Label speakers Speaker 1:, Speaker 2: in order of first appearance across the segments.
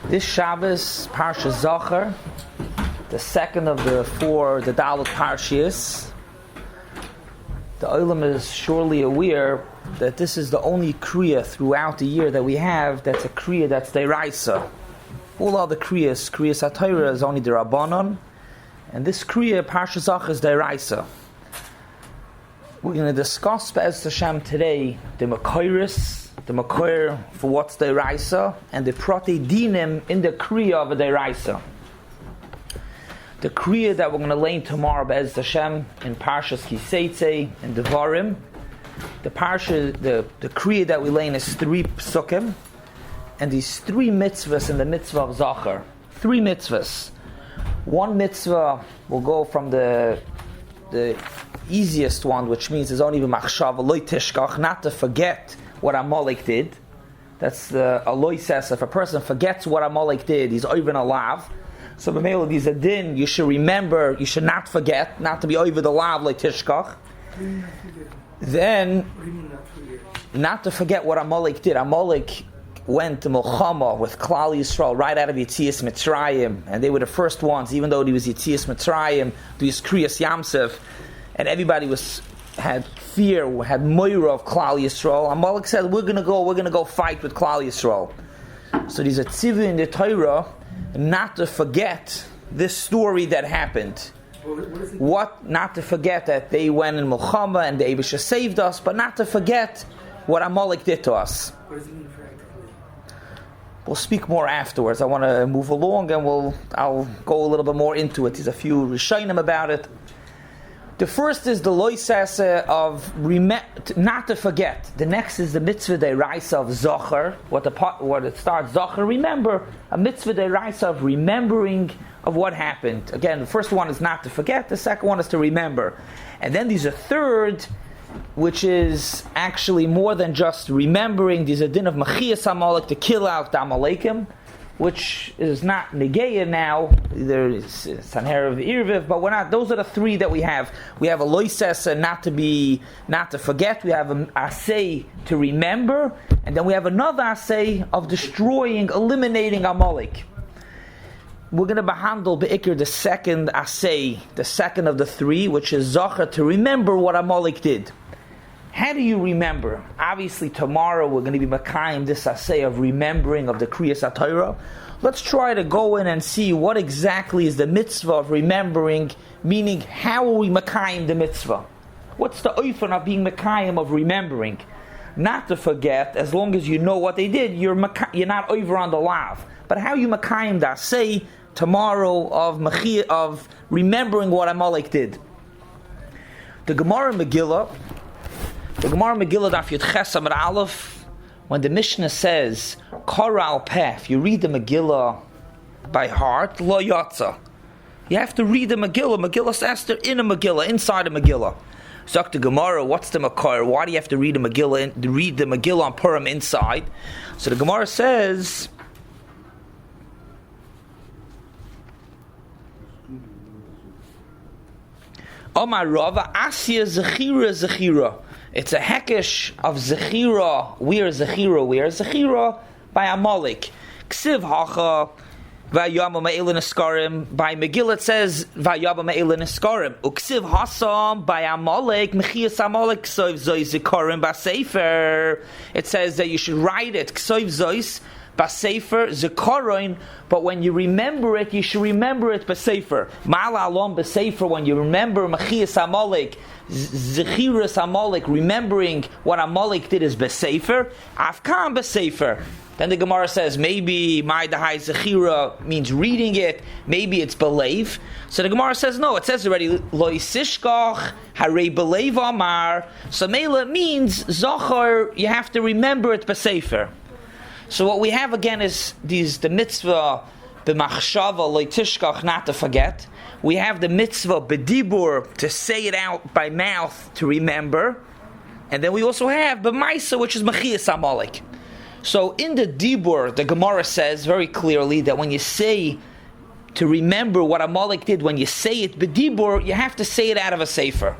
Speaker 1: This Shabbos, Parshas Zochor, the second of the Dalet Parshias. The Olam is surely aware that this is the only Kriya throughout the year that we have that's a Kriya that's Deiraisa. All other Kriyas HaTorah is only the Rabbanon, and this Kriya, Parshas Zochor, is Deiraisa. We're going to discuss Be'ez Hashem today the Makoiris, the Makoir for what's Deiraisa, and the Protei Dinim in the Kriya of a Deiraisa. The Kriya that we're going to learn tomorrow Be'ez Hashem in Parshas Kiseitze and Devarim. The Kriya that we learn is 3 Psukim, and these 3 mitzvahs in the mitzvah of Zochor. 3 mitzvahs. One mitzvah will go from the easiest one, which means there's only machshava loy tishkach, not to forget what Amalek did. That's the Aloy says if a person forgets what Amalek did, he's over a lav. So b'meila these a din, you should remember, you should not forget, not to be over the lav loy tishkach. Then, not to forget what Amalek did. Amalek went to Milchama with Klal Yisrael right out of Yetzias Mitzrayim, and they were the first ones, even though he was Yetzias Mitzrayim, to his Kriyas Yamsef, and everybody had fear, had moira of Klal Yisrael. Amalek said, we're going to go fight with Klal Yisrael. So there's a tzivah in the Torah not to forget this story that happened. What not to forget that they went in Milchama and the Eibusha saved us, but not to forget what Amalek did to us.
Speaker 2: What does it mean practically?
Speaker 1: We'll speak more afterwards. I want to move along and I'll go a little bit more into it. There's a few Rishonim about it. The first is the loisase of not to forget. The next is the mitzvah deiraisa of Zochor. What it starts Zochor. Remember, a mitzvah deiraisa of remembering of what happened. Again, the first one is not to forget. The second one is to remember. And then there's a third, which is actually more than just remembering. There's a din of Machias Amalek, to kill out the Amalekim, which is not Negeya now. There's Sanher of Irviv, but we're not. Those are the 3 that we have. We have a Loisesa, not to forget. We have an Asay to remember, and then we have another Asay of destroying, eliminating Amalek. We're going to behandle Be'ikr the second Asay, the second of the 3, which is Zochor, to remember what Amalek did. How do you remember? Obviously, tomorrow we're going to be Makayim this Asay of remembering of the Kriyas HaTorah. Let's try to go in and see what exactly is the mitzvah of remembering, meaning how are we Makayim the mitzvah? What's the oifen of being Makayim of remembering? Not to forget, as long as you know what they did, you're not over on the lav. But how you Makayim the Asay tomorrow of remembering what Amalek did? The Gemara Megillah, Daf Yud Ches Amud Aleph, when the Mishnah says Kara al Peh, if you read the Megillah by heart, Lo Yatza. You have to read the Megillah. Megillah says they're in a Megillah, inside a Megillah. Zok the Gemara, what's the Makar? Why do you have to read the Megillah on Purim inside? So the Gemara says, Omar Rava Asya Zechira. It's a hekesh of Zechira. Where Zechira by Amalek. Ksiv Hacha Vayama Ma'ilin Eskarim. By Megillah it says Vayama Ma'ilin Eskarim. Uksiv Hasam by Amalek Mechias Amalek Ksoiv Zois Zikarim Basefer. It says that you should write it Ksoiv Zois Basefer Zikarin, but when you remember it, you should remember it Basefer. Ma'ala Alom Basefer, when you remember Mechias Amalek, Zechiras Amalek, remembering what Amalek did is Basefer. Afkan Basefer. Then the Gemara says maybe Ma'idahai Zechira means reading it, maybe it's Belev. So the Gemara says no, it says already Lo Yisishkach Harei Belev Amar. So Mela means Zochor, you have to remember it Basefer. So what we have again is the mitzvah b'machshava loitishkach, not to forget. We have the mitzvah b'dibur, to say it out by mouth, to remember. And then we also have b'maisa, which is Mechias Amalek. So in the dibur, the Gemara says very clearly that when you say to remember what Amalek did, when you say it b'dibur, you have to say it out of a sefer.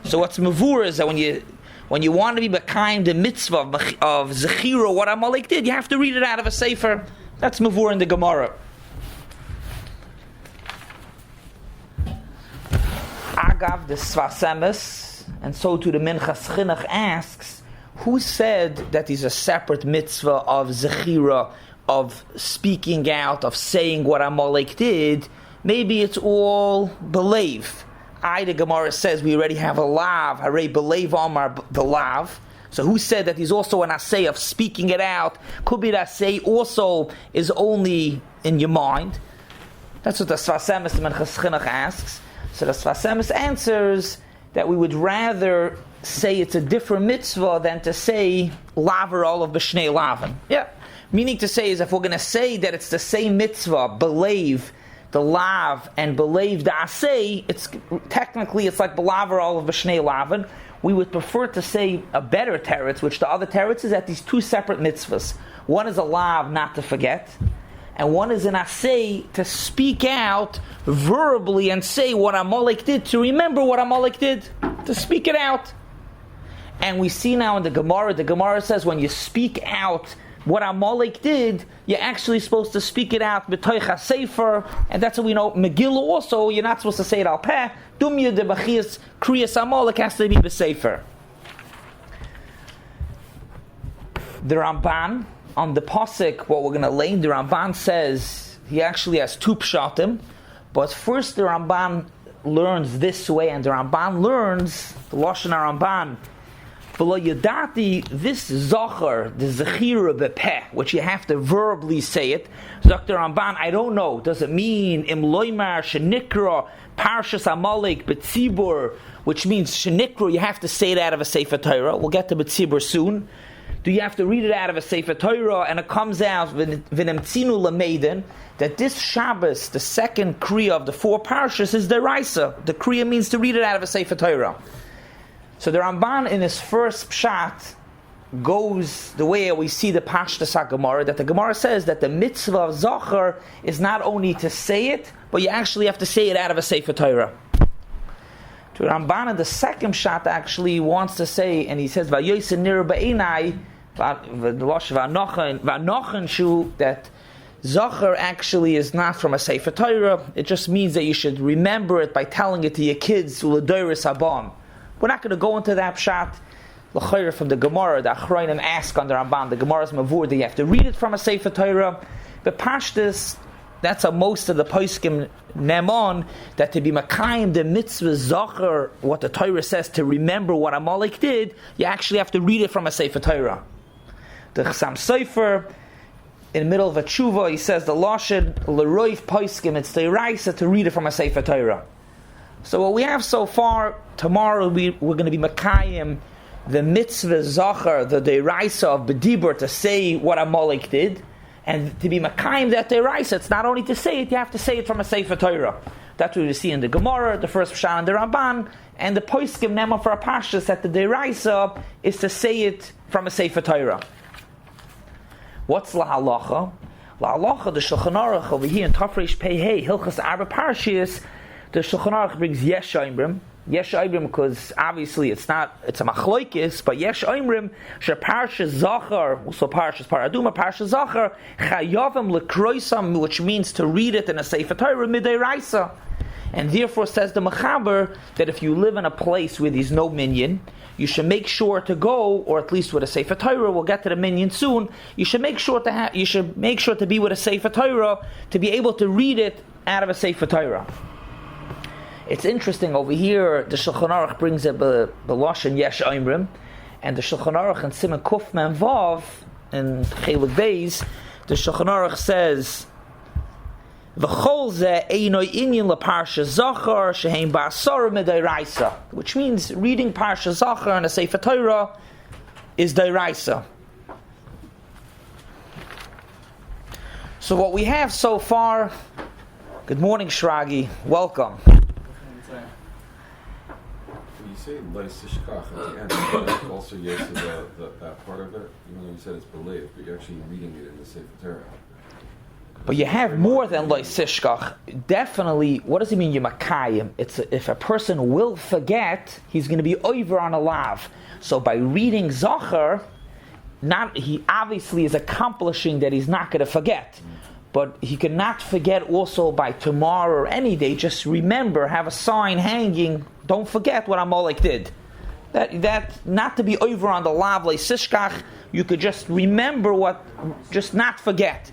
Speaker 1: So what's mavur is that when you want to be b'kaim the mitzvah of zechira, what Amalek did, you have to read it out of a sefer. That's mavur in the Gemara. Agav the Svasemis, and so to the Minchas Chinuch asks, who said that is a separate mitzvah of zechira, of speaking out, of saying what Amalek did? Maybe it's all believe. The Gemara says we already have a lav, Harei believe Amar the lav. So who said that he's also an assay of speaking it out? Could be that assay also is only in your mind. That's what the Svasemis the Minchas Chinuch asks. So the Svasemis answers that we would rather say it's a different mitzvah than to say laver all of b'shnei lavin. Yeah. Meaning to say is if we're going to say that it's the same mitzvah, believe the lav and believe the asay, it's like belaver all of b'shnei lavin. We would prefer to say a better teretz, which the other teretz is that these two separate mitzvahs. One is a lav, not to forget, and one is an asay to speak out verbally and say what Amalek did, to remember what Amalek did, to speak it out. And we see now in the Gemara says when you speak out what Amalek did, you're actually supposed to speak it out b'toich ha-sefer, and that's what we know. Megillah also, you're not supposed to say it al peh. Dumya de b'chias kriyas Amalek has to be b'sefer. The Ramban, on the Pasuk, what we're going to learn, the Ramban says, he actually has two pshatim, but first the Ramban learns this way, and the Ramban learns, the Lashon HaRamban, V'lo yadati, this Zochor, the Zechira b'peh, which you have to verbally say it. Dr. Ramban, I don't know. Does it mean im loymar shenikra Parshas Amalek b'tzibur, which means shenikra, you have to say it out of a Sefer Torah. We'll get to b'tzibur soon. Do you have to read it out of a Sefer Torah? And it comes out v'nemtzinu l'meiden that this Shabbos, the second kriya of the four parshas, is deraisa. The kriya means to read it out of a Sefer Torah. So the Ramban in his first pshat goes the way we see the Pashtas HaGemara, that the Gemara says that the mitzvah of Zochor is not only to say it, but you actually have to say it out of a Sefer Torah. The Ramban in the second pshat actually wants to say, and he says, V'yoyse nir ba'inai, v'anochen shu, that Zochor actually is not from a Sefer Torah. It just means that you should remember it by telling it to your kids, U'ledoris habam. We're not going to go into that pshat. L'chayr from the Gemara, the Achronim ask on the Ramban, the Gemara's mavur, that you have to read it from a Sefer Torah. But Pashtus, that's a most of the poskim nemon, that to be makayim the mitzvah Zochor, what the Torah says, to remember what Amalek did, you actually have to read it from a Sefer Torah. The Chassam Sofer, in the middle of a tshuva, he says the Lashon l'roiv poskim, it's the Raisa to read it from a Sefer Torah. So what we have so far, tomorrow we're going to be makayim the mitzvah Zochor, the deraisa of B'dibur, to say what Amalek did, and to be makayim that deraisa, it's not only to say it, you have to say it from a Sefer Torah. That's what we see in the Gemara, the first pshat and the Ramban, and the poskim nema for a pashas that the deraisa is to say it from a Sefer Torah. What's lahalacha? Lahalacha, the Shulchan Aruch over here in Tafresh Pei Hey, Hilchas Arba Parshas, the Shulchan Aruch brings Yesh Oimrim. Yesh Oimrim because obviously it's a machloikis, but Yesh Oimrim she Parshas Zochor, also Parshas Paraduma, Parshas Zochor chayavim lekroisam, which means to read it in a Sefer Torah midei. And therefore says the Mechaber that if you live in a place where there's no minyan, you should make sure to go, or at least with a Sefer Torah. We'll get to the minyan soon. You should make sure to be with a Sefer Torah to be able to read it out of a Sefer Torah. It's interesting over here. The Shulchan Aruch brings up the Lashon Yesh Oimrim, and the Shulchan Aruch in Siman Kuf Mem Vav in Chelik Beis, the Shulchan Aruch says, "V'chol ze einoi inyan leParshas Zochor sheheim ba'asara mid'oraisa," which means reading Parshas Zochor in a Sefer Torah is d'oraisa. So what we have so far. Good morning, Shragi. Welcome.
Speaker 2: Say Leisishkach at the end, that also yes to that part of it. Even though you said it's believed, but you're actually reading it in the Sefer Torah.
Speaker 1: But you have more than loy sishkach. Definitely, what does it mean, Yemakayim? It's if a person will forget, he's going to be over on a lav. So by reading Zochor, he obviously is accomplishing that he's not going to forget. But he cannot forget also by tomorrow or any day. Just remember, have a sign hanging, don't forget what Amalek did. That not to be over on the lav loy sishkach, you could just remember just not forget.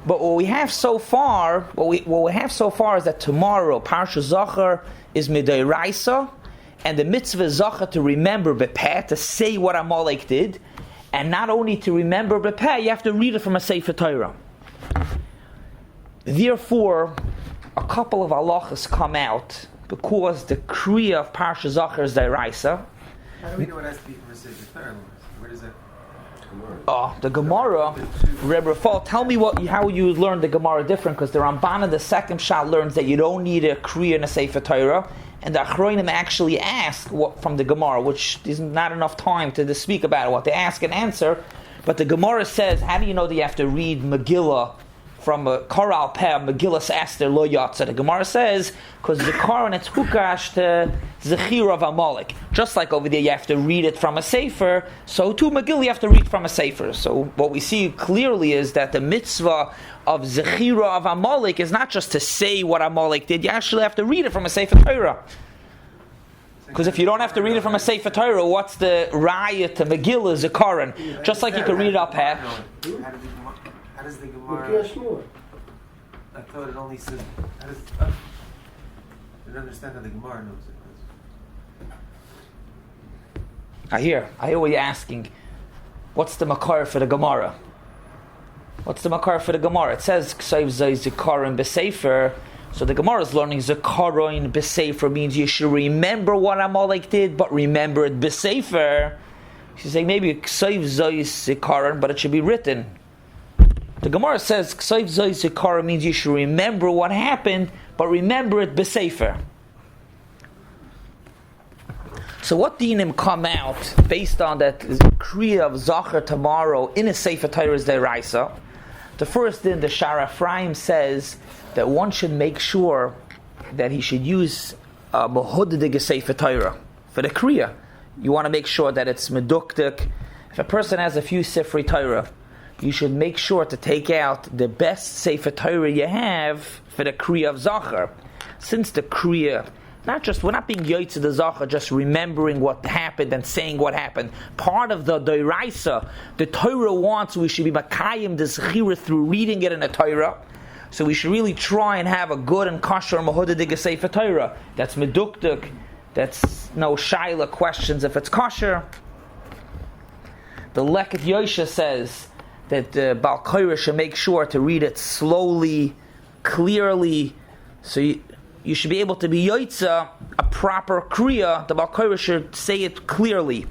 Speaker 1: But what we have so far is that tomorrow, Parshas Zochor is Midairaisa, and the mitzvah is Zochor to remember Bepeh, to say what Amalek did, and not only to remember Bepeh, you have to read it from a Sefer Torah. Therefore, a couple of halachas come out, because the Kriya of Parshas Zochor is Dairaisa.
Speaker 3: How do we know it has to be from a Sefer Torah? Where does that...
Speaker 1: The Gemara, Rebbe Rafal, tell me how you learn the Gemara different, because the Ramban, the second shot, learns that you don't need a Kriya in a Sefer Torah, and the Achronim actually ask from the Gemara, which is not enough time to speak about it, what they ask and answer, but the Gemara says, how do you know that you have to read Megillah from a Koral Peh, Megillah Esther Lo Yatsa? The Gemara says, because the Koran it's Hukash to Zechir of Amalek. Just like over there you have to read it from a Sefer, so too Megillah you have to read from a Sefer. So what we see clearly is that the mitzvah of Zechira of Amalek is not just to say what Amalek did, you actually have to read it from a Sefer Torah. Because if you don't have to read it from a Sefer Torah, what's the raya to Megillah Zekaron? Just like you can read it up here.
Speaker 3: How does the Gemara... I thought it only said... I don't understand how the Gemara knows it.
Speaker 1: I hear what you're asking. What's the makar for the Gemara? What's the makar for the Gemara? It says K'sayv Zay Zekaron B'Sefer. So the Gemara is learning Zekaron B'Sefer means you should remember what Amalek did, but remember it B'Sefer. She's saying maybe K'sayv Zay Zekaron, but it should be written. The Gemara says K'sayv Zay Zekaron means you should remember what happened, but remember it B'Sefer. So what dinim come out based on that Kriya of Zochor tomorrow in a Sefer Torah is Deraisa? The first din, the Shara Ephraim says that one should make sure that he should use Mehudadig Sefer Torah for the Kriya. You want to make sure that it's Meduktik. If a person has a few Sifrei Torah, you should make sure to take out the best Sefer Torah you have for the Kriya of Zochor. Since the Kriya, we're not being Yotzei the Zochor, just remembering what happened and saying what happened. Part of the Doiraisa, the Torah wants we should be Makayim the Zechira through reading it in the Torah. So we should really try and have a good and kosher Mehudadig Sefer Torah. That's Meduktuk, that's no Shaila questions if it's kosher. The Leket Yosha says that the Baal Korah should make sure to read it slowly, clearly, so you should be able to be Yotzei a proper Kriya. The Baal Korah should say it clearly.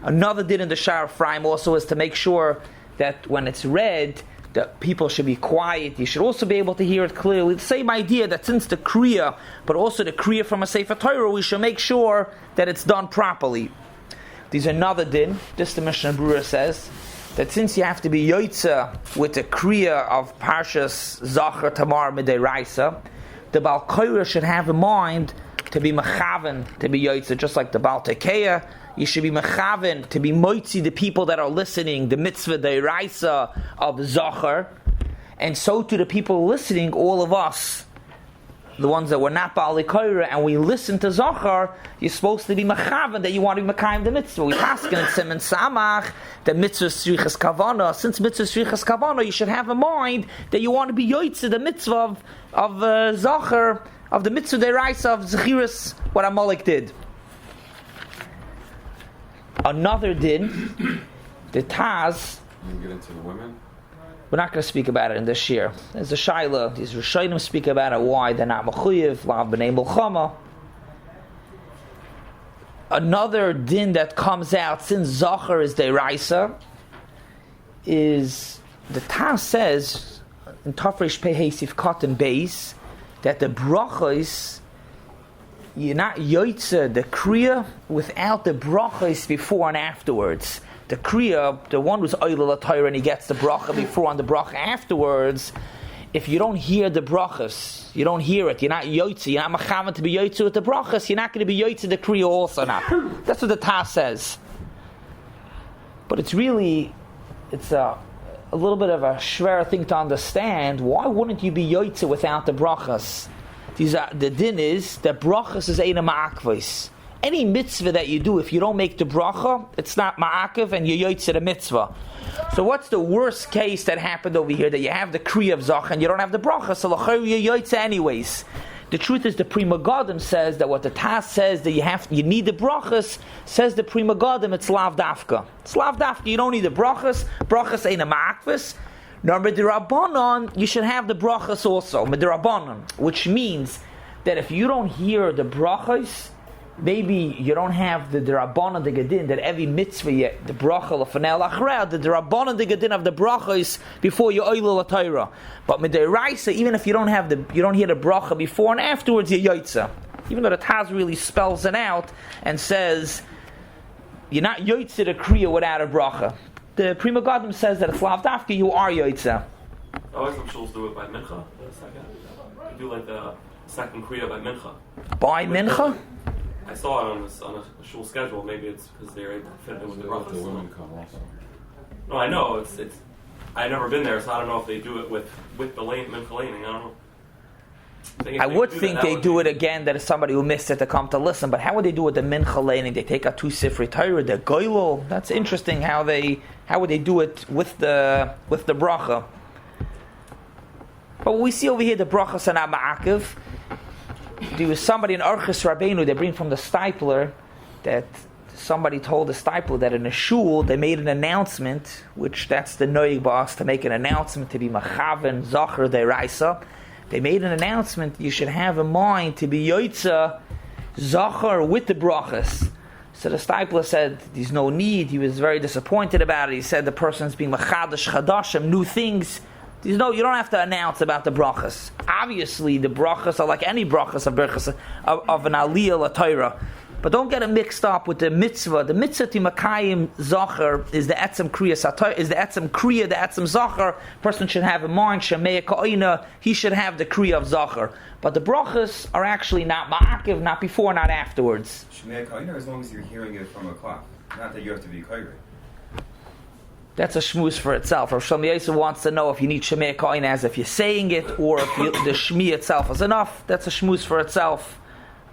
Speaker 1: Another din in the Shara Ephraim also is to make sure that when it's read, that people should be quiet. You should also be able to hear it clearly. The same idea that since the Kriya, but also the Kriya from a Sefer Torah, we should make sure that it's done properly. There's another din. This the Mishnah Berurah says that since you have to be Yotzei with the Kriya of Parshas Zochor Tamar Midairaisa, the Baal Korah should have in mind to be mechaven, to be Yotzei, just like the Baal Tekeya. You should be mechaven, to be moitzi the people that are listening, the mitzvah Deiraisa of Zochor. And so to the people listening, all of us, the ones that were not Baal Korah, and we listen to Zochor, you're supposed to be mechaven, that you want to be mekayim the mitzvah. We ask in Siman Samach, the mitzvah Srichas Kavana. Since mitzvah Srichas Kavana, you should have in mind that you want to be Yotzei, the mitzvah of Zochor, of the mitzvah Deiraisa of Zechiras, what Amalek did. Another din, the Taz.
Speaker 2: You can get into the women?
Speaker 1: We're not going to speak about it in this year. There's a Shaila. These Rishonim speak about it, why they're not Mechuyev, Lav B'nei Milchama. Another din that comes out, since Zochor is Deiraisa, is the Taz says, in Tafresh Pei Sif Katan Beis, that the brachos, you're not Yotzei the Kriya without the brachos before and afterwards. The Kriya, the one who's Oilel Torah and he gets the bracha before and the bracha afterwards, if you don't hear the brachas, you don't hear it, you're not yotze, you're not machavan to be yotze with the brachas, you're not going to be yotze the kriya also now. That's what the Tas says. But it's a little bit of a schwer thing to understand. Why wouldn't you be yotze without the brachas? The din is that brachas is eina ma'akvos. Any mitzvah that you do, if you don't make the bracha, it's not ma'akev and you're yotze the mitzvah. So what's the worst case that happened over here? That you have the kriya of Zochor and you don't have the bracha, so you're yotze anyways. The truth is, the Pri Megadim says that what the Tas says that you need the brachas. Says the Pri Megadim, it's lav dafka. It's lav dafka. You don't need the brachas. Brachas ain't a ma'akvis. Nor midrabanan, you should have the brachas also midrabanan, which means that if you don't hear the brachas, maybe you don't have the drabanan de gedin that every mitzvah the bracha lefanel achrei the drabanan de gedin of the brachas before you oil la Torah. But midiraisa, even if you don't hear the bracha before and afterwards, you're yotze. Even though the Taz really spells it out and says you're not yotze the kriya without a bracha. The Pri Megadim says that it's lav dafka, you are yotze.
Speaker 4: Always some shuls do it by mincha. They do like the second kriya by mincha.
Speaker 1: By mincha?
Speaker 4: I saw it on a shul schedule. Maybe it's because they're able to fit it with the brachas.
Speaker 2: The women come also.
Speaker 4: No, I know it's. I've never been there, so I don't know if they do it with the mincha laning. I don't know.
Speaker 1: I would think they do it again. That is somebody who missed it to come to listen. But how would they do it with the mincha laning? They take out 2 sifrei Torah, the goylol. That's interesting. How would they do it with the bracha? But we see over here the brachas are not ma'akev. There was somebody in Archis Rabbeinu, they bring from the Stipler, that somebody told the Stipler that in a shul they made an announcement, which that's the noig boss, to make an announcement to be machaven Zochor deraisa. They made an announcement you should have in mind to be yotze Zochor with the brachas. So the Stipler said there's no need. He was very disappointed about it. He said the person's being machadash chadashim, new things. You don't have to announce about the brachas. Obviously, the brachas are like any brachas of an aliyah la Torah. But don't get it mixed up with the mitzvah. The mitzvah to makayim Zochor is the etzem kriya the etzem Zochor. Person should have in mind shemei ka'ina. He should have the kriya of Zochor. But the brachas are actually not ma'akiv, not before, not afterwards.
Speaker 5: Shemei ka'ina, as long as you're hearing it from a clock, not that you have to be kairi.
Speaker 1: That's a shmuz for itself. Rav Shlomo Yosef wants to know if you need Shemei Kohen as if you're saying it, or if the Shmi itself is enough. That's a shmuz for itself.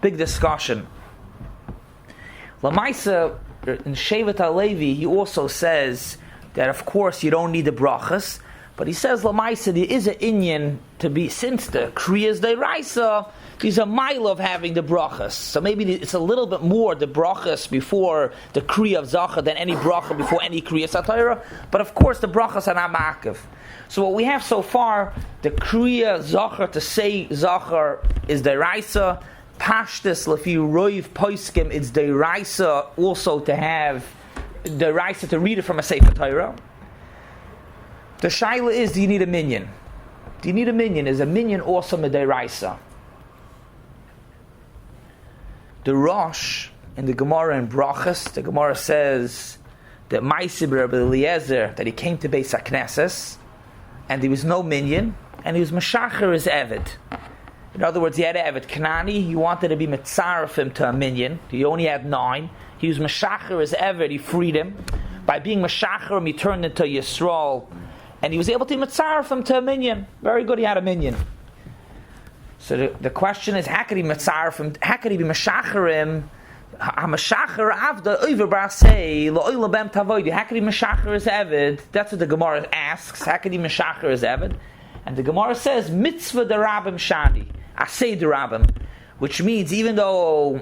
Speaker 1: Big discussion. Lamaisa, in Shevet HaLevi, he also says that of course you don't need the brachas, but he says Lamaisa, there is an inyan to be, since the Kriyas Deiraisa, there's a mile of having the brachas. So maybe it's a little bit more the brachas before the kriya of Zochor than any bracha before any kriya satira. But of course the brachas are not ma'akev. So what we have so far, the kriya Zochor, to say Zochor is deraisa. Pashtus lefi roiv poiskim, it's deraisa also to have deraisa to read it from a sefer Torah. The shaila is, do you need a minyan? Do you need a minyan? Is a minyan also a deraisa? The Rosh in the Gemara in Brachas, the Gemara says that Ma'aseh Rabbi Eliezer, that he came to Beis HaKnesses and there was no minyan and he was Meshacher his Eved. In other words, he had an Eved Kanani, he wanted to be Metzaref him to a minyan. He only had 9. He was Meshacher his Eved, he freed him. By being Meshacher him, he turned into Yisrael and he was able to Metzaref him to a minyan. Very good, he had a minyan. So the question is, how could he Metzaref? How could he be Meshacherim? HaMeshacher Avda Oiver Brasei Lo'oila Bem Tavoidi. How could he Meshacher his Eved? That's what the Gemara asks. How could he Meshacher his Eved? And the Gemara says Mitzvah Derabim Shani Asei Derabim, which means even though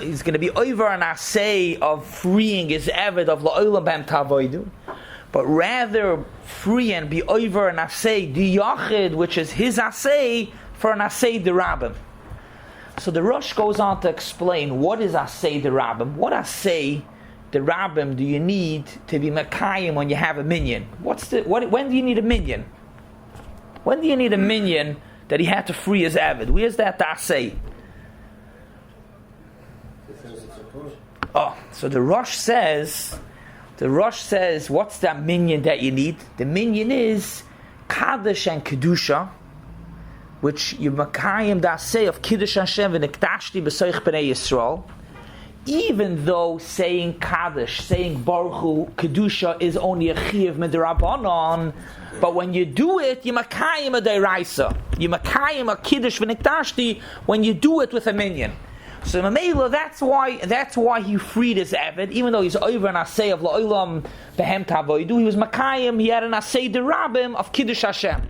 Speaker 1: he's going to be over an Asei of freeing his Eved of Lo'oila Bem Tavoidi, but rather free and be over an asay the yachid, which is his asay, for an asay the rabbim. So the Rosh goes on to explain what is asay the rabbim. What asay the rabbim do you need to be makayim when you have a minyan? When do you need a minyan? When do you need a minyan that he had to free his avid? Where's that asay? Oh, so the Rosh says, what's that minyan that you need? The minyan is Kaddish and Kedusha, which you makayim da say of Kiddush Hashem v'niktashti b'soich b'nei Yisrael, even though saying Kaddish, saying Baruch Hu, Kedusha is only a chiyuv midrabanan, but when you do it, you makayim a deraisa. You makayim a Kiddush v'niktashti when you do it with a minyan. So Mamela, that's why he freed his Eved, even though he's over an asay of La'olam Behem Tavoidu, he was Makayim, he had an asay derabim of Kiddush Hashem.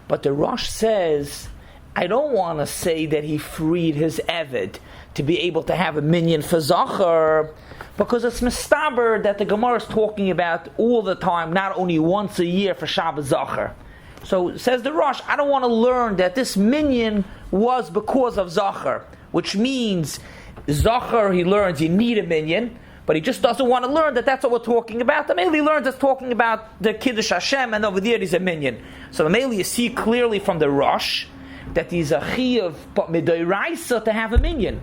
Speaker 1: But the Rosh says, I don't want to say that he freed his Eved to be able to have a minyan for Zochor, because it's mistaber that the Gemara is talking about all the time, not only once a year for Shabbat Zochor. So says the Rosh, I don't want to learn that this minyan was because of Zochor, which means Zochor, he learns you need a minyan, but he just doesn't want to learn that that's what we're talking about. The Mele learns it's talking about the Kiddush Hashem, and over there he's a minyan. So the Mele, you see clearly from the Rosh that he's a chiyuv, but midoraisa to have a minyan.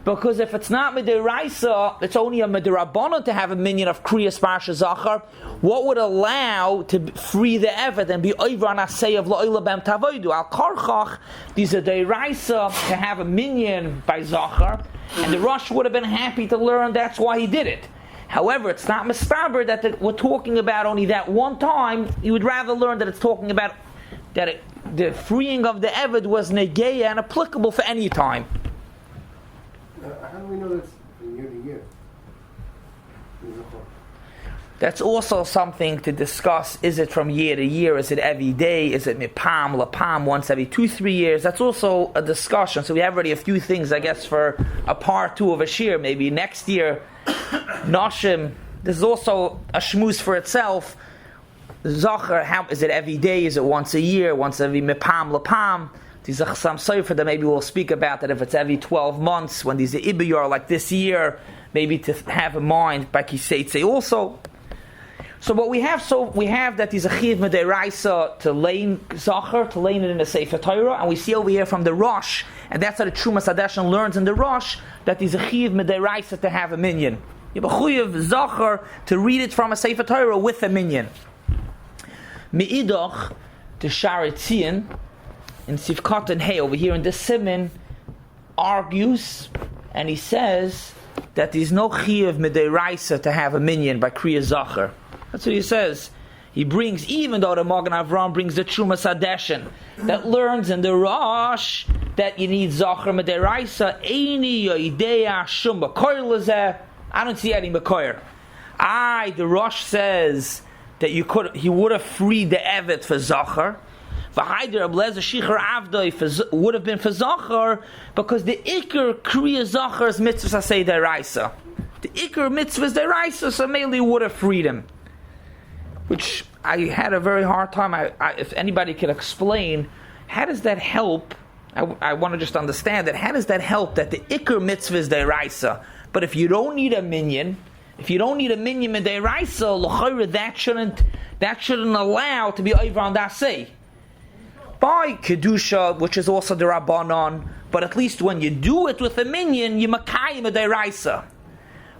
Speaker 1: Because if it's not midiraisa, it's only a midirabana to have a minyan of Kriyas Parshas Zochor. What would allow to free the Eved and be over on asay of La'olam Behem Tavoidu? Al Karchach, these are deraisa to have a minyan by Zochor, and the Rosh would have been happy to learn that's why he did it. However, it's not mistaber that we're talking about only that one time. You would rather learn that it's talking about that the freeing of the Eved was negeya and applicable for any time.
Speaker 6: How do we know that's from year to year?
Speaker 1: That's also something to discuss. Is it from year to year? Is it every day? Is it mipam, lapam, once every 2-3 years? That's also a discussion. So we have already a few things, I guess, for a part 2 of a shir. Maybe next year, Noshim. This is also a shmuz for itself. Zochor, how is it every day? Is it once a year? Once every mipam, lapam? These are some sofer that maybe we'll speak about, that if it's every 12 months, when these are Ibiyar like this year, maybe to have in mind by Kiseitse also. So what we have, that these are Chiv Mederaisa to lein Zochor, to lein it in the Sefer Torah, and we see over here from the Rosh, and that's how the Trumas Hadeshan learns in the Rosh, that these are Chiv Mederaisa to have a minyan. You have a Chuyev Zochor to read it from a Sefer Torah with a minyan. Me'idoch, the Sharetzian, in Sivkot and Hey, over here in this Siman, argues, and he says that there's no chiyuv midiraisa to have a minyan by Kriya Zochor. That's what he says. He brings, even though the Magen Avram brings the Trumas Hadeshan, that learns in the Rosh that you need Zochor midiraisa, eini yoidea shum b'koyer lezeh. I don't see any b'koyer. The Rosh says that he would have freed the Evet for Zochor. Would have been for Zochor, because the Iker Kriya Zochor is mitzvah say deraisa. The Iker mitzvah is deraisa, so Meli would have freed him. Which I had a very hard time. If anybody could explain, how does that help? I want to just understand that. How does that help that the Iker mitzvah is deraisa? But if you don't need a minyan, in deraisa, l'chayra, that shouldn't allow to be over on that say. By Kedusha, which is also the Rabbanon, but at least when you do it with a minyan, you makayim a deraisa.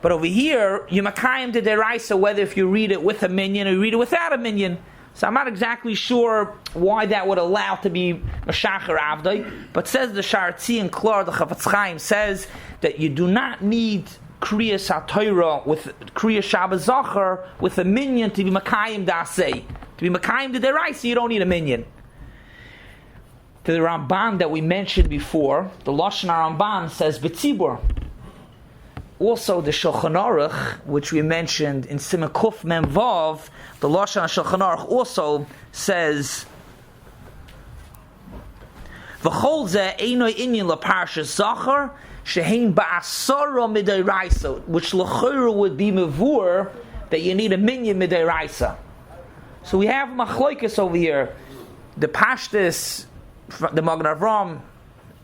Speaker 1: But over here, you makayim the deraisa, whether if you read it with a minyan or you read it without a minyan. So I'm not exactly sure why that would allow to be Mashacher Avdai, but says the Sharetzi and Klor, the Chavetz Chaim, says that you do not need Kriya Satira with Kriya Shabbat Zochor with a minyan to be makayim dasei. To be makayim the deraisa, you don't need a minyan. To the Ramban that we mentioned before, the Lashon Ramban says B'tzibur. Also the Shulchan Aruch, which we mentioned in Siman Kuf Mem Vav, the Lashon Shulchan Aruch also says V'chol zeh eino inyan leParshas Zochor shehein ba'asara midiraisa, which l'chayra would be mevur that you need a minyan midiraisa. So we have machlokes over here. The Pashtus, the Magen Avram,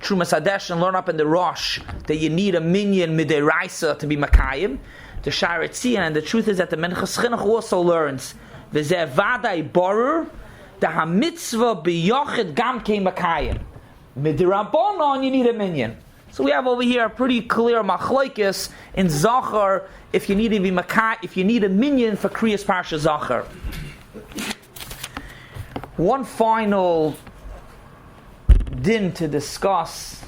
Speaker 1: Trumas Hadeshan, learn up in the Rosh that you need a minyan midiraisa to be makayim. The Sharetzian, and the truth is that the Menachos Chinuch also learns v'zeh vadai borur the hamitzvah biyochid gam kei makayim. Midirabonon, you need a minyan. So we have over here a pretty clear machlokes in Zochor if you need to be makayim, if you need a minyan for Kriyas Parshas Zochor. One final din to discuss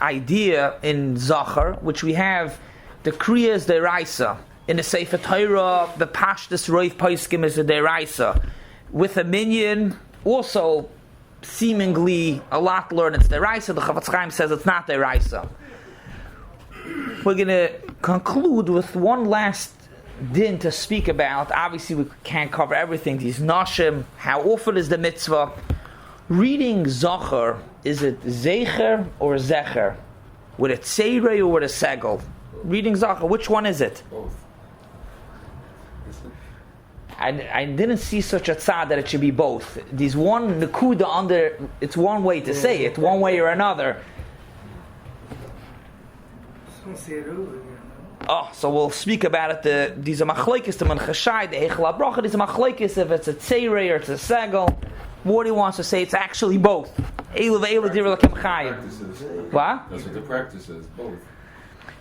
Speaker 1: idea in Zochor, which we have the Kriyas Deraisa. In the Sefer Torah, the Pashtus Roif Paiskim is a Deraisa. With a minyan, also seemingly a lot learned it's Deraisa. The Chavetz Chaim says it's not Deraisa. We're going to conclude with one last din to speak about. Obviously, we can't cover everything. These Nashim, how often is the mitzvah? Reading Zochor, is it Zecher or Zecher? With a Tzeirei or with a Segel? Reading Zochor, which one is it?
Speaker 2: Both.
Speaker 1: I didn't see such a tzad that it should be both. There's one Nakuda under, it's one way to say it, one way or another. Oh, so we'll speak about it. These are machlekes, the manchashai, the heichel bracha. These are machlekes if it's a tzeirei or it's a segel. Morty wants to say it's actually both. Eilu ve'eilu direi lakem chayim. What?
Speaker 2: That's what the practice is, both.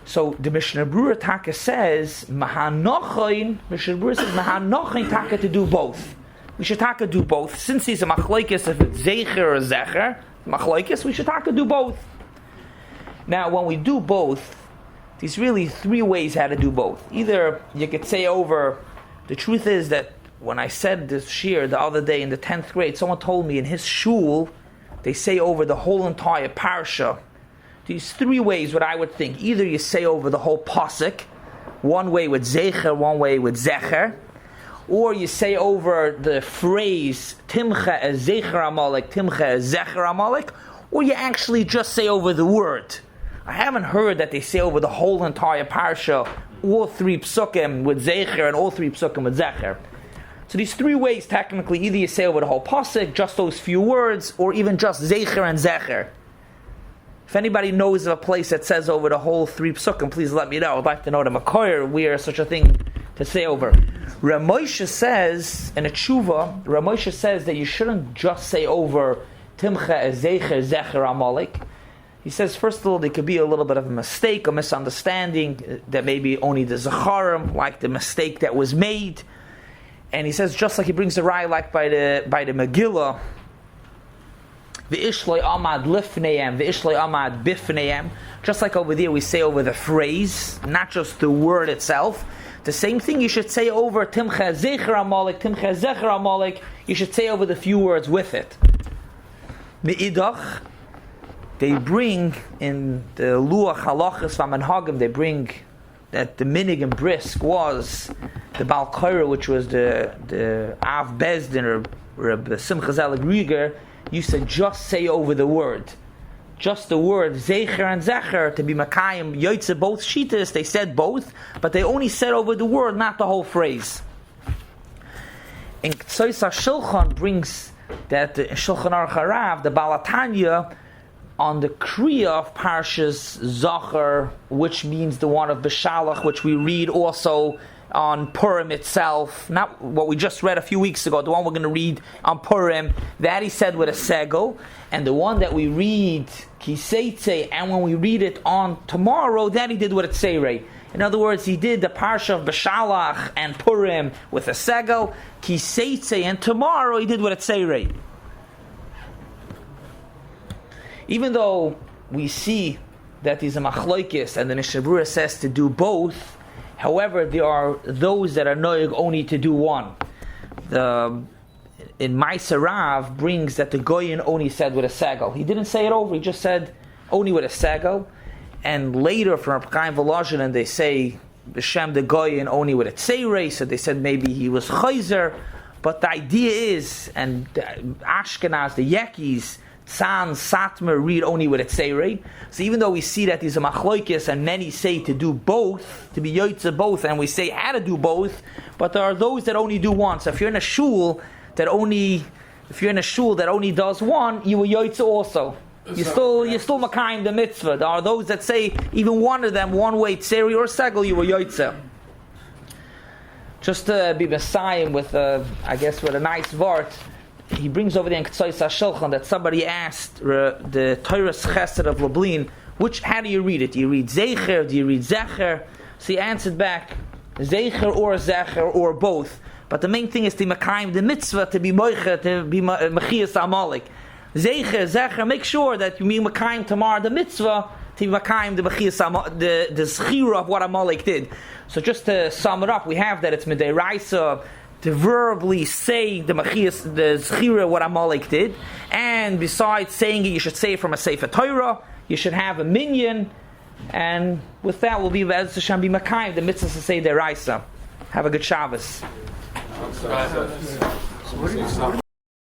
Speaker 1: So the Mishnah Berurah Taka says, Mahanochain. Mishnah Berurah says Mahanochain Taka to do both. We should Taka do both. Since he's a machlekes, if it's zecher or zecher, machlekes, we should Taka do both. Now, when we do both, there's really three ways how to do both. Either you could say over, the truth is that when I said this shir the other day in the 10th grade, someone told me in his shul, they say over the whole entire parsha. These three ways, what I would think. Either you say over the whole pasuk, one way with zecher, one way with zecher, or you say over the phrase, Timcha es zecher amalek, Timcha es zecher amalek, or you actually just say over the word. I haven't heard that they say over the whole entire parsha, all three psukim with zecher and all three psukim with zecher. So these three ways, technically, either you say over the whole pasuk, just those few words, or even just zecher and zecher. If anybody knows of a place that says over the whole three psukim, please let me know. I'd like to know the Makoyer, where such a thing to say over. Ramosha says, in a tshuva, Ramosha says that you shouldn't just say over Timcha es zecher, zecher amalek. He says, first of all, there could be a little bit of a mistake, a misunderstanding, that maybe only the Zacharim, like the mistake that was made. And he says, just like he brings the raya, like by the Megillah, V'ishloi amad lifneim, v'ishloi amad bifneim. Just like over there we say over the phrase, not just the word itself. The same thing you should say over Timcha zecher amalek, Timcha zecher amalek. You should say over the few words with it. Me'idach, they bring in the Luach Halachas V'Manhagim, they bring that the minig and brisk was the Baal Korah, which was the Av Bezdin or Simcha Zelig Rieger, used to just say over the word. Just the word Zecher and Zecher to be Makayim Yoitze, both Shitas, they said both, but they only said over the word, not the whole phrase. And Ktsois HaShulchan brings that the Shulchan Aruch Harav, the Balatanya, on the Kriya of Parshas Zochor, which means the one of Beshalach, which we read also on Purim itself, not what we just read a few weeks ago, the one we're going to read on Purim, that he said with a segel, and the one that we read, Kiseitze, and when we read it on tomorrow, that he did with a tzeirei. In other words, he did the Parsha of Beshalach and Purim with a segel, Kiseitze, and tomorrow he did with a tzeirei. Even though we see that he's a machloikis, and the Mishnah Berurah says to do both, however, there are those that are noig only to do one. In Ma'aser Rav brings that the Goyin only said with a segel. He didn't say it over, he just said only with a segel. And later from Reb Chaim Volozhin, and they say B'Shem the Goyin only with a tzeirei, so they said maybe he was chayzer. But the idea is, and Ashkenaz, the Yekis, Tzan, Satmer read only with a tzeirei. So even though we see that he's a machloikis and many say to do both, to be yoitze both, and we say how to do both, but there are those that only do one. So if you're in a shul that only does one, you will yoitze also. You're still makayim the mitzvah. There are those that say even one of them, one way tzeri or segel, you will yoitze. Just to be messiah with with a nice vart. He brings over there in Ktsois HaShulchan that somebody asked the Torah's Chesed of Lublin, how do you read it? Do you read Zecher? Do you read Zecher? So he answered back, Zecher or Zecher or both. But the main thing is to Makayim the mitzvah, to be moicha, to be Mechias Amalek. Zecher, make sure that you mean Makayim tomorrow the mitzvah, to be Makayim the Mechias the Zechira of what Amalek did. So just to sum it up, we have that it's Midei Raisa, to verbally say the Mechias, the Zechira, what Amalek did, and besides saying it, you should say it from a Sefer Torah, you should have a minyan, and with that we'll be Be'ez Hashem be Makayim, the mitzvah to say the Raisa. Have a good Shabbos.